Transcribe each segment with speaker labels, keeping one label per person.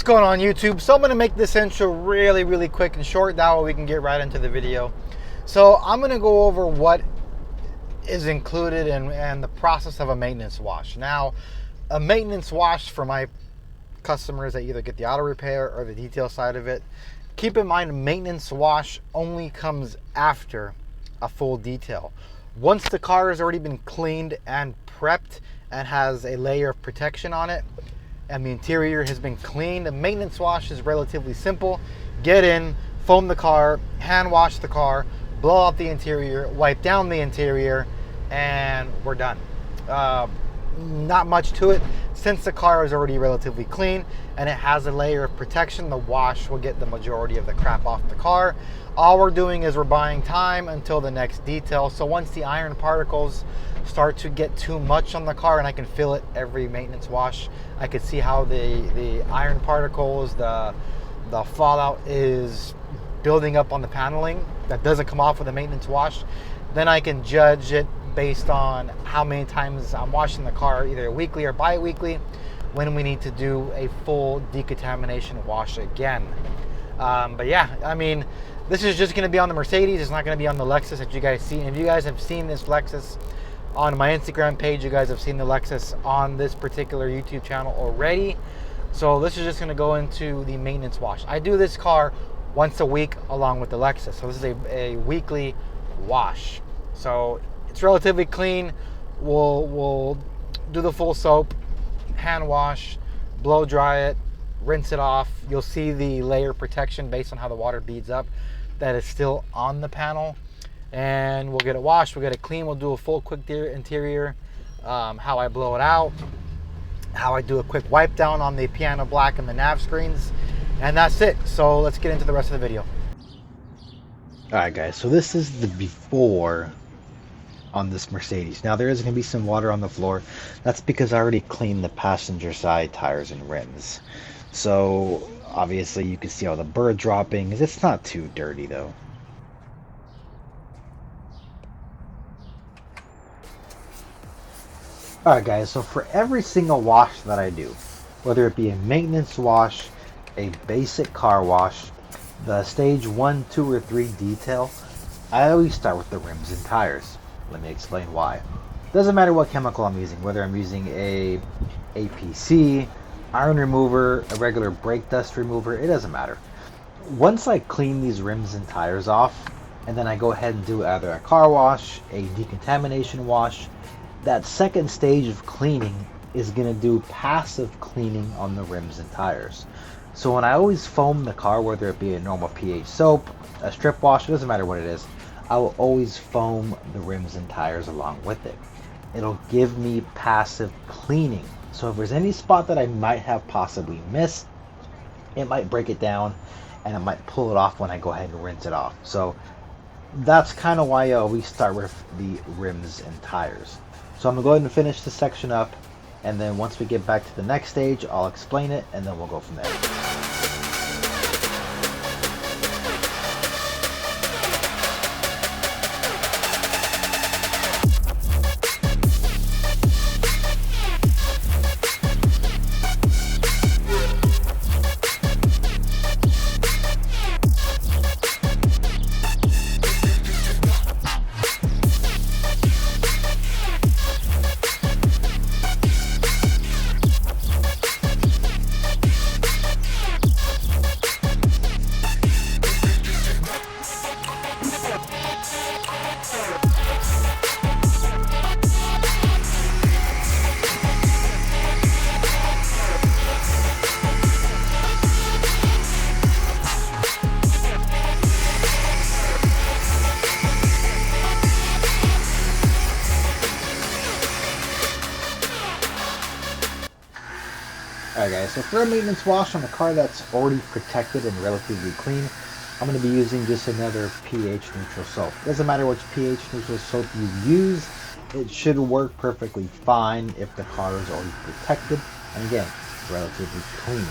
Speaker 1: going on, YouTube? So I'm going to make this intro really quick and short. That way we can get right into the video. So I'm going to go over what is included in the process of a maintenance wash. Now, a maintenance wash for my customers that either get the auto repair or the detail side of it, keep in mind, a maintenance wash only comes after a full detail. Once the car has already been cleaned and prepped and has a layer of protection on it, and the interior has been cleaned, a maintenance wash is relatively simple. Get in, foam the car, hand wash the car, blow out the interior, wipe down the interior, and we're done. Not much to it. Since the car is already relatively clean and it has a layer of protection, the wash will get the majority of the crap off the car. All we're doing is we're buying time until the next detail. So once the iron particles start to get too much on the car, and I can feel it every maintenance wash, I can see how the iron particles, the fallout is building up on the paneling that doesn't come off with a maintenance wash. Then I can judge it based on how many times I'm washing the car, either weekly or bi-weekly, when we need to do a full decontamination wash again. But yeah, I mean, this is just going to be on the Mercedes. It's not going to be on the Lexus that you guys see. And if you guys have seen this Lexus on my Instagram page, you guys have seen the Lexus on this particular YouTube channel already. So this is just going to go into the maintenance wash. I do this car once a week along with the Lexus. So this is a weekly wash. So it's relatively clean. We'll do the full soap, hand wash, blow dry it, rinse it off. You'll see the layer protection based on how the water beads up that is still on the panel. And we'll get it washed, we'll get it clean, we'll do a full quick interior, how I blow it out, how I do a quick wipe down on the piano black and the nav screens, and that's it. So let's get into the rest of the video. Alright guys, so this is the before on this Mercedes. Now there is going to be some water on the floor. That's because I already cleaned the passenger side tires and rims. So obviously you can see all the bird droppings. It's not too dirty though. Alright guys, so for every single wash that I do, whether it be a maintenance wash, a basic car wash, the stage 1, 2, or 3 detail, I always start with the rims and tires. Let me explain why. Doesn't matter what chemical I'm using, whether I'm using a APC, iron remover, a regular brake dust remover, it doesn't matter. Once I clean these rims and tires off, and then I go ahead and do either a car wash, a decontamination wash, that second stage of cleaning is going to do passive cleaning on the rims and tires. So when I always foam the car, whether it be a normal pH soap, a strip wash, it doesn't matter what it is, I will always foam the rims and tires along with it. It'll give me passive cleaning. So if there's any spot that I might have possibly missed, it might break it down and it might pull it off when I go ahead and rinse it off. So that's kind of why I always start with the rims and tires. So I'm going to go ahead and finish this section up, and then once we get back to the next stage, I'll explain it, and then we'll go from there. Alright guys, so for a maintenance wash on a car that's already protected and relatively clean, I'm going to be using just another pH neutral soap. It doesn't matter which pH neutral soap you use, it should work perfectly fine if the car is already protected and again, relatively clean.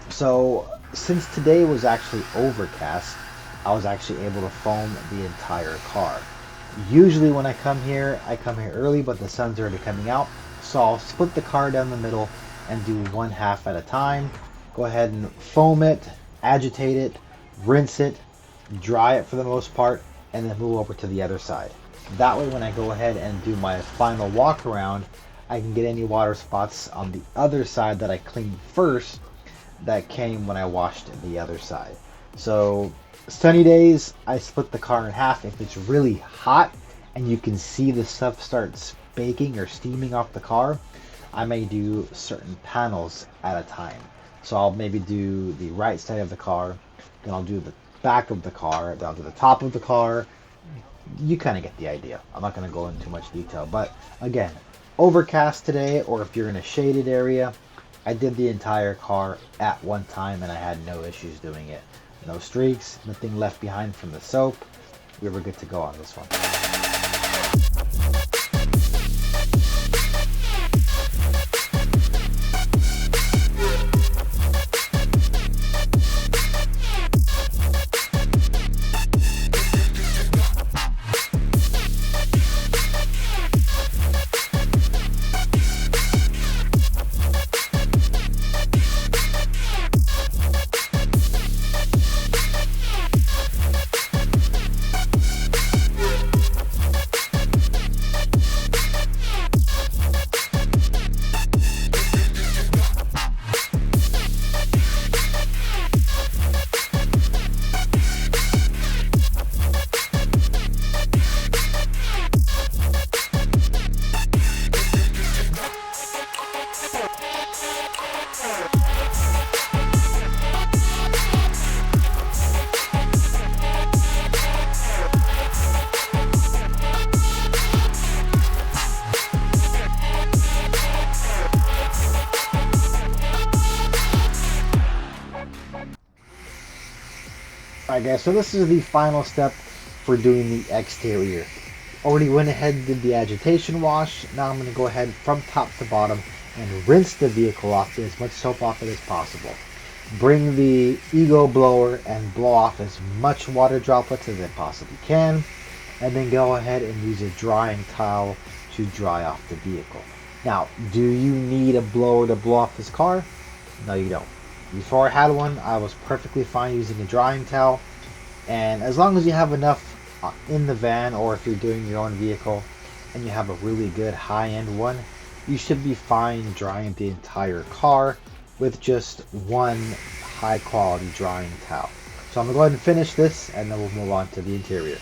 Speaker 1: So since today was actually overcast, I was actually able to foam the entire car. Usually when I come here early, but the sun's already coming out, so I'll split the car down the middle and do one half at a time, go ahead and foam it, agitate it, rinse it, dry it for the most part, and then move over to the other side. That way when I go ahead and do my final walk around, I can get any water spots on the other side that I cleaned first that came when I washed the other side. So sunny days, I split the car in half. If it's really hot and you can see the stuff starts baking or steaming off the car, I may do certain panels at a time. So I'll maybe do the right side of the car, then I'll do the back of the car, then I'll do the top of the car. You kind of get the idea. I'm not going to go into too much detail, but again, overcast today, or if you're in a shaded area, I did the entire car at one time and I had no issues doing it. No streaks, nothing left behind from the soap. We were good to go on this one. Alright guys, so this is the final step for doing the exterior. Already went ahead and did the agitation wash. Now I'm going to go ahead from top to bottom and rinse the vehicle off, get as much soap off it as possible. Bring the ego blower and blow off as much water droplets as it possibly can, and then go ahead and use a drying towel to dry off the vehicle. Now, do you need a blower to blow off this car? No, you don't. Before I had one, I was perfectly fine using a drying towel, and as long as you have enough in the van, or if you're doing your own vehicle and you have a really good high-end one, you should be fine drying the entire car with just one high-quality drying towel. So I'm going to go ahead and finish this, and then we'll move on to the interior.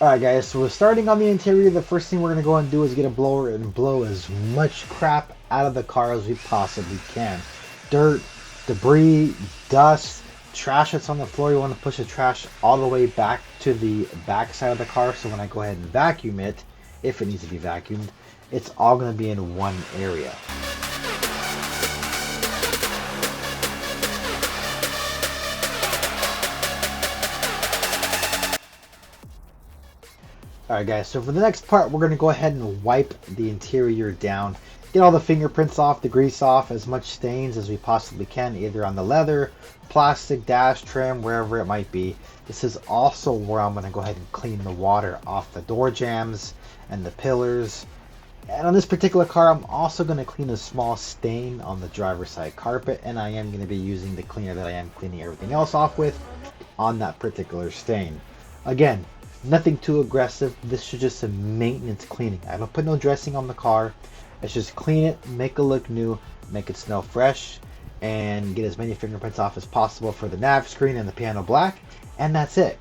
Speaker 1: Alright guys, so we're starting on the interior. The first thing we're going to go and do is get a blower and blow as much crap out of the car as we possibly can. Dirt, debris, dust, trash that's on the floor. You want to push the trash all the way back to the back side of the car, so when I go ahead and vacuum it, if it needs to be vacuumed, it's all going to be in one area. Alright guys, so for the next part, we're going to go ahead and wipe the interior down. Get all the fingerprints off, the grease off, as much stains as we possibly can, either on the leather, plastic, dash, trim, wherever it might be. This is also where I'm going to go ahead and clean the water off the door jambs and the pillars. And on this particular car, I'm also going to clean a small stain on the driver's side carpet, and I am going to be using the cleaner that I am cleaning everything else off with on that particular stain. Again, nothing too aggressive. This is just a maintenance cleaning. I don't put no dressing on the car. It's just clean it, make it look new, make it smell fresh, and get as many fingerprints off as possible for the nav screen and the piano black, and that's it.